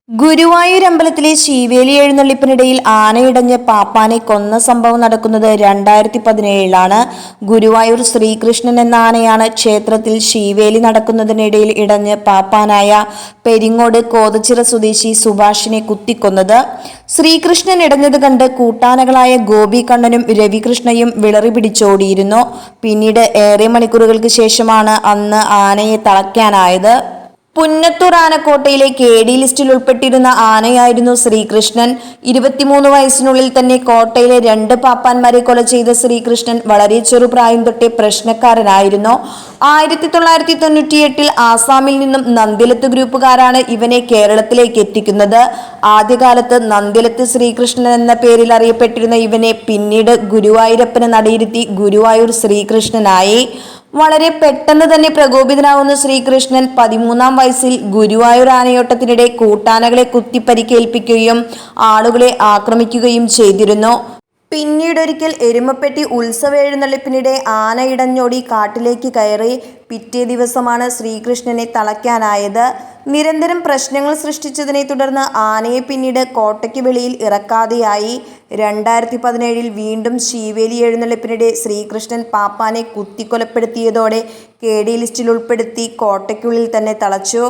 ഗുരുവായൂർ അമ്പലത്തിലെ ശീവേലി എഴുന്നള്ളിപ്പിനിടയിൽ ആനയിടഞ്ഞ് പാപ്പാനെ കൊന്ന സംഭവം നടക്കുന്നത് 2017 ഗുരുവായൂർ ശ്രീകൃഷ്ണൻ എന്ന ആനയാണ് ക്ഷേത്രത്തിൽ ശീവേലി നടക്കുന്നതിനിടയിൽ ഇടഞ്ഞ് പാപ്പാനായ പെരിങ്ങോട് കോതച്ചിറ സ്വദേശി സുഭാഷിനെ കുത്തിക്കൊന്നത്. ശ്രീകൃഷ്ണൻ ഇടഞ്ഞത് കണ്ട് കൂട്ടാനകളായ ഗോപി കണ്ണനും രവികൃഷ്ണയും വിളറി പിടിച്ചോടിയിരുന്നു. പിന്നീട് ഏറെ മണിക്കൂറുകൾക്ക് ശേഷമാണ് അന്ന് ആനയെ തളയ്ക്കാനായത്. പുന്നത്തൂർ ആനക്കോട്ടയിലെ KD ലിസ്റ്റിൽ ഉൾപ്പെട്ടിരുന്ന ആനയായിരുന്നു ശ്രീകൃഷ്ണൻ. 23 വയസ്സിനുള്ളിൽ തന്നെ കോട്ടയിലെ 2 പാപ്പാന്മാരെ കൊല ചെയ്ത ശ്രീകൃഷ്ണൻ വളരെ ചെറുപ്രായം തൊട്ടേ പ്രശ്നക്കാരനായിരുന്നു. 1998 ആസാമിൽ നിന്നും നന്ദിലത്ത് ഗ്രൂപ്പുകാരാണ് ഇവനെ കേരളത്തിലേക്ക് എത്തിക്കുന്നത്. ആദ്യകാലത്ത് നന്ദിലത്ത് ശ്രീകൃഷ്ണൻ എന്ന പേരിൽ അറിയപ്പെട്ടിരുന്ന ഇവനെ പിന്നീട് ഗുരുവായൂരപ്പന് നടയിരുത്തി ഗുരുവായൂർ ശ്രീകൃഷ്ണനായി. വളരെ പെട്ടെന്ന് തന്നെ പ്രകോപിതനാവുന്ന ശ്രീകൃഷ്ണൻ 13-ാം വയസ്സിൽ ഗുരുവായൂർ ആനയോട്ടത്തിനിടെ കൂട്ടാനകളെ കുത്തി പരിക്കേൽപ്പിക്കുകയും ആളുകളെ ആക്രമിക്കുകയും ചെയ്തിരുന്നു. പിന്നീടൊരിക്കൽ എരുമപ്പെട്ടി ഉത്സവ എഴുന്നള്ളിപ്പിനിടെ ആന ഇടഞ്ഞോടി കാട്ടിലേക്ക് കയറി. പിറ്റേ ദിവസമാണ് ശ്രീകൃഷ്ണനെ തളയ്ക്കാനായത്. നിരന്തരം പ്രശ്നങ്ങൾ സൃഷ്ടിച്ചതിനെ തുടർന്ന് ആനയെ പിന്നീട് കോട്ടയ്ക്ക് വെളിയിൽ ഇറക്കാതെയായി. 2017 വീണ്ടും ശീവേലി എഴുന്നള്ളിപ്പിനിടെ ശ്രീകൃഷ്ണൻ പാപ്പാനെ കുത്തിക്കൊലപ്പെടുത്തിയതോടെ KD ലിസ്റ്റിൽ ഉൾപ്പെടുത്തി കോട്ടയ്ക്കുള്ളിൽ തന്നെ തളച്ചു.